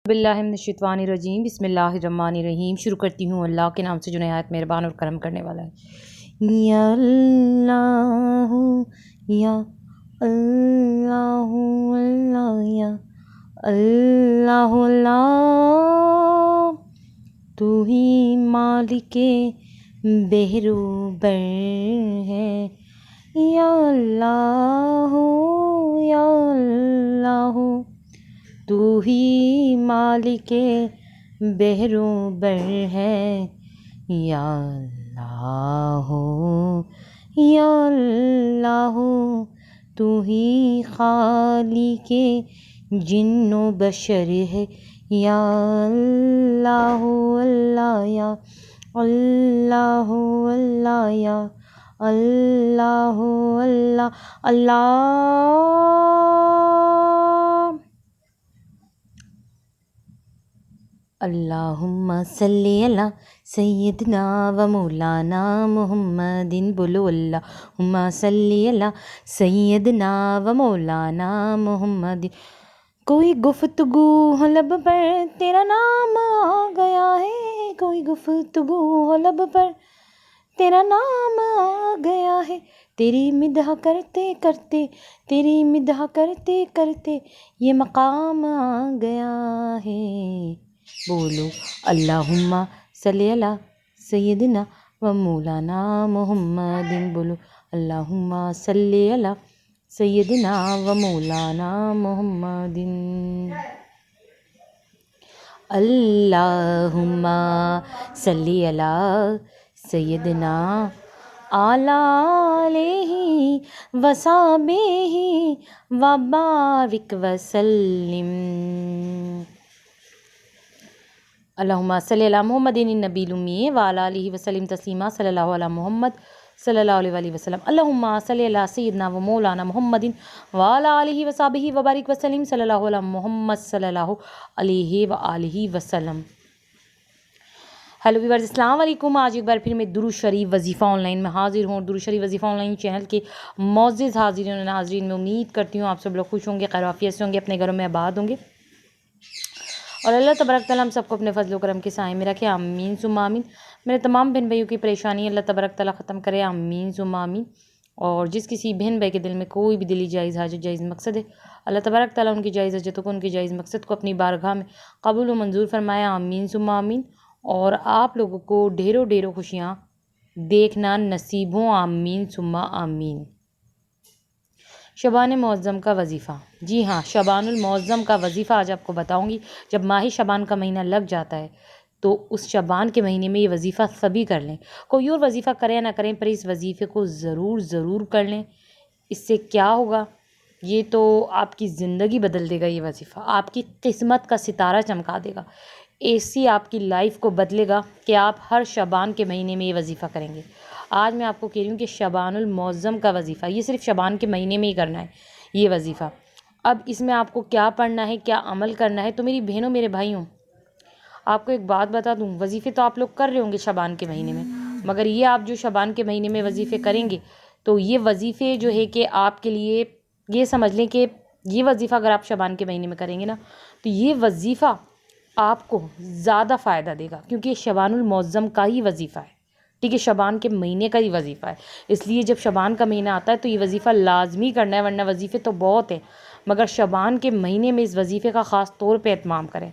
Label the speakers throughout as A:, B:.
A: बिल्लाहिमिनश्शैतानिर्रजीम बिस्मिल्लाहिर्रहमानिर्रहीम। शुरू करती हूँ अल्लाह के नाम से जो नहायत मेहरबान और करम करने वाला है। या अल्लाह या अल्लाह अल्लाह या अल्लाह अल्लाह, तू ही मालिके बेहरूबर है। या अल्लाह या अल्लाह, तू ही मालिके बेहरूबर है। या अल्लाह या अल्लाह, तू ही खालिके जिन्नो बशर है। या अल्लाह अल्लाह या अल्लाह अल्लाह या अल्लाह अल्लाह अल्लाह। अल्लाहुम्मा सल्ली अला सय्यदना व मौलाना मुहम्मदिन। बोलो अल्लाहुम्मा सल्ली अला सय्यदना व मौलाना मुहम्मदिन। कोई गुफ्तगू हो लब पर तेरा नाम आ गया है। कोई गुफ्तगू हो लब पर तेरा नाम आ गया है। तेरी मिदह करते करते तेरी मिदह करते करते ये मकाम आ गया है। बोलो अल्लाहुम्मा सल्ली अला सय्यदना व मौलाना मुहम्मदिन। बोलो अल्लाहुम्मा सल्ली अला सय्यदना व मौलाना मुहम्मदिन। अल्लाहुम्मा सल्ली अला सय्यदना आला अलैहि वसाबिही व बारिक वसल्लिम। अल्लाहुम्मा सल्ली अला मुहम्मदिन नबील उम्मी व अला आलिहि वसल्लम तस्लीमा सल्लल्लाहु अला मुहम्मद सल्लल्लाहु अलैहि वसल्लम। अल्लाहुम्मा सल्ली अला सय्यदना व मौलाना मुहम्मदिन व अला आलिहि वसहबिहि व बारिक वसल्लम सल्लल्लाहु अला मुहम्मद सल्लल्लाहु अलैहि व आलिहि वसल्लम। हेलो व्यूअर्स, अस्सलाम वालेकुम। आज एक बार फिर मैं दुरूद शरीफ वजीफ़ा ऑनलाइन में हाजिर हूँ। दुरूद शरीफ वजीफ़ा ऑनलाइन चैनल के मौजूद हाजिरीन और नाज़रीन में उम्मीद करती हूँ आप सब लोग खुश होंगे, खैर आफियत से होंगे, अपने घरों में आबाद होंगे और अल्लाह तबारक तआला हम सबको अपने फजल करम के साए में रखे। आमीन सुम्मा आमीन। मेरे तमाम बहन भाइयों की परेशानी अल्लाह तबारक तआला ख़त्म करे। आमीन सुम्मा आमीन। और जिस किसी बहन भाई के दिल में कोई भी दिली जायज़ हाजत जायज़ मकसद है, अल्लाह तबारक तआला उनकी जायज़ हजतों को, उनकी जायज़ मकसद को अपनी बारगाह में कबूल व मंजूर फरमाए। आमीन सुम्मा आमीन। और आप लोगों को ढेरों ढेरों खुशियाँ देखना नसीब हो। आमीन सुम्मा आमीन। शबान मुअज़्ज़म का वजीफ़ा, जी हाँ, शबानुल मुअज़्ज़म का वजीफ़ा आज आपको बताऊंगी। जब माह शबान का महीना लग जाता है तो उस शबान के महीने में ये वजीफ़ा सभी कर लें। कोई और वजीफ़ा करें या ना करें, पर इस वजीफ़े को ज़रूर कर लें। इससे क्या होगा, ये तो आपकी ज़िंदगी बदल देगा। ये वजीफ़ा आपकी किस्मत का सितारा चमका देगा। ऐसी आपकी लाइफ को बदलेगा कि आप हर शबान के महीने में ये वजीफ़ा करेंगे। आज मैं आपको कह रही हूँ कि शबानुल मुअज़्ज़म का वजीफ़ा ये सिर्फ शबान के महीने में ही करना है ये वजीफ़ा। अब इसमें आपको क्या पढ़ना है, क्या अमल करना है, तो मेरी बहनों मेरे भाइयों, आपको एक बात बता दूँ, वजीफ़े तो आप लोग कर रहे होंगे शबान के महीने में, मगर ये आप जो शबान के महीने में वजीफ़े करेंगे तो ये वजीफ़े जो है कि आपके लिए, ये समझ लें कि ये वजीफ़ा अगर आप शबान के महीने में करेंगे ना, तो ये वजीफ़ा आपको ज़्यादा फ़ायदा देगा, क्योंकि ये शबानुल मुअज़्ज़म का ही वजीफ़ा है। ठीक है, शबान के महीने का ही वजीफ़ा है। इसलिए जब शबान का महीना आता है तो ये वजीफ़ा लाजमी करना है, वरना वजीफ़े तो बहुत है, मगर शबान के महीने में इस वजीफ़े का ख़ास तौर पे एहतमाम करें।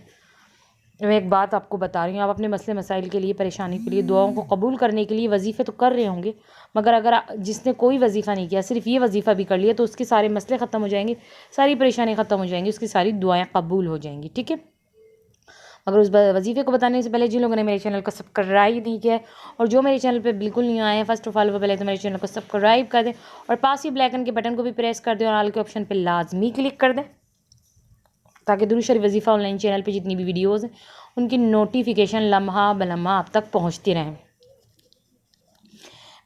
A: मैं एक बात आपको बता रही हूँ, आप अपने मसले मसाइल के लिए, परेशानी के लिए, दुआओं को कबूल करने के लिए वजीफ़े तो कर रहे होंगे, मगर अगर जिसने कोई वजीफ़ा नहीं किया, सिर्फ ये वजीफ़ा भी कर लिया, तो उसके सारे मसले ख़त्म हो जाएंगे, सारी परेशानी ख़त्म हो जाएंगी, उसकी सारी दुआएँ कबूल हो जाएंगी। ठीक है, मगर उस वजीफ़े को बताने से पहले जिन लोगों ने मेरे चैनल को सब्सक्राइब नहीं किया है और जो मेरे चैनल पे बिल्कुल नहीं आए हैं, फर्स्ट ऑफ ऑल वो पहले तो मेरे चैनल को सब्सक्राइब कर दें और पास ही ब्लैक के बटन को भी प्रेस कर दें और ऑल के ऑप्शन पे लाजमी क्लिक कर दें, ताकि दुरूद शरीफ वजीफ़ा ऑनलाइन चैनल पे जितनी भी वीडियोज़ हैं उनकी नोटिफिकेशन लम्हा बलम्हा आप तक पहुँचती रहें।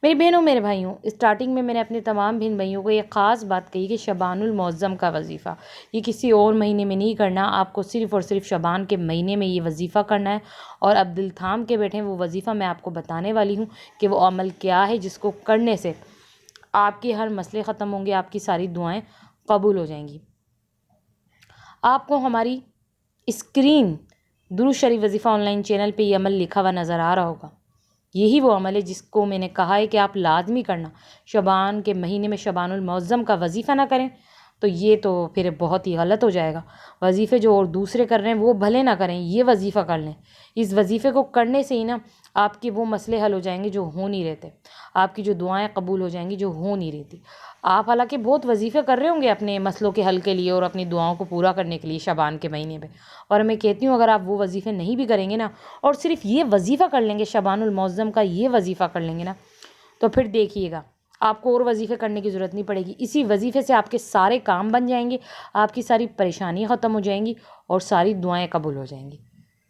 A: मेरी बहनों मेरे भाइयों, स्टार्टिंग में मैंने अपने तमाम बहन भाइयों को एक ख़ास बात कही कि शबानुल मुअज़्ज़म का वजीफ़ा ये किसी और महीने में नहीं करना, आपको सिर्फ़ और सिर्फ शबान के महीने में ये वजीफ़ा करना है। और अब दिल थाम के बैठें, वो वजीफ़ा मैं आपको बताने वाली हूँ कि वो अमल क्या है जिसको करने से आपके हर मसले ख़त्म होंगे, आपकी सारी दुआएँ कबूल हो जाएंगी। आपको हमारी स्क्रीन दुरूद शरीफ वजीफ़ा ऑनलाइन चैनल पे ये अमल लिखा हुआ नज़र आ रहा होगा। यही वो अमल है जिसको मैंने कहा है कि आप लाज़मी करना। शबान के महीने में शबानुल मुअज़्ज़म का वजीफ़ा ना करें तो ये तो फिर बहुत ही गलत हो जाएगा। वजीफ़े जो और दूसरे कर रहे हैं वो भले ना करें, ये वजीफ़ा कर लें। इस वजीफ़े को करने से ही ना आपके वो मसले हल हो जाएंगे जो हो नहीं रहते, आपकी जो दुआएं कबूल हो जाएंगी जो हो नहीं रहती। आप हालांकि बहुत वजीफ़े कर रहे होंगे अपने मसलों के हल के लिए और अपनी दुआओं को पूरा करने के लिए शबान के महीने में, और मैं कहती हूँ अगर आप वो वजीफ़े नहीं भी करेंगे ना और सिर्फ ये वजीफ़ा कर लेंगे, शबानुल मुअज़्ज़म का ये वजीफ़ा कर लेंगे ना, तो फिर देखिएगा आपको और वजीफ़े करने की ज़रूरत नहीं पड़ेगी। इसी वजीफ़े से आपके सारे काम बन जाएंगे, आपकी सारी परेशानियाँ ख़त्म हो जाएंगी और सारी दुआएं कबूल हो जाएंगी।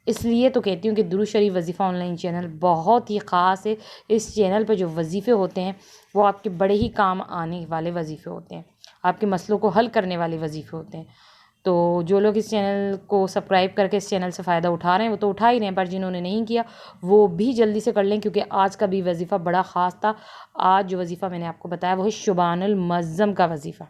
A: इसलिए तो कहती हूँ कि दुरूद शरीफ वजीफ़ा ऑनलाइन चैनल बहुत ही ख़ास है। इस चैनल पे जो वजीफ़े होते हैं वो आपके बड़े ही काम आने वाले वजीफ़े होते हैं, आपके मसलों को हल करने वाले वजीफ़े होते हैं। तो जो लोग इस चैनल को सब्सक्राइब करके इस चैनल से फ़ायदा उठा रहे हैं वो तो उठा ही रहे हैं, पर जिन्होंने नहीं किया वो भी जल्दी से कर लें, क्योंकि आज का भी वजीफ़ा बड़ा ख़ास था। आज जो वजीफ़ा मैंने आपको बताया वो है शबानुल मुअज़्ज़म का वजीफ़ा।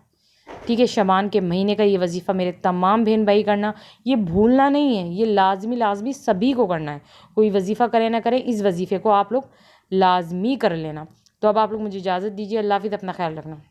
A: ठीक है, शबान के महीने का ये वजीफ़ा मेरे तमाम बहन भाई करना, ये भूलना नहीं है, ये लाजमी सभी को करना है। कोई वजीफ़ा करे ना करे, इस वजीफ़े को आप लोग लाजमी कर लेना। तो अब आप लोग मुझे इजाज़त दीजिए। अल्लाह हाफ़िज़, अपना ख्याल रखना।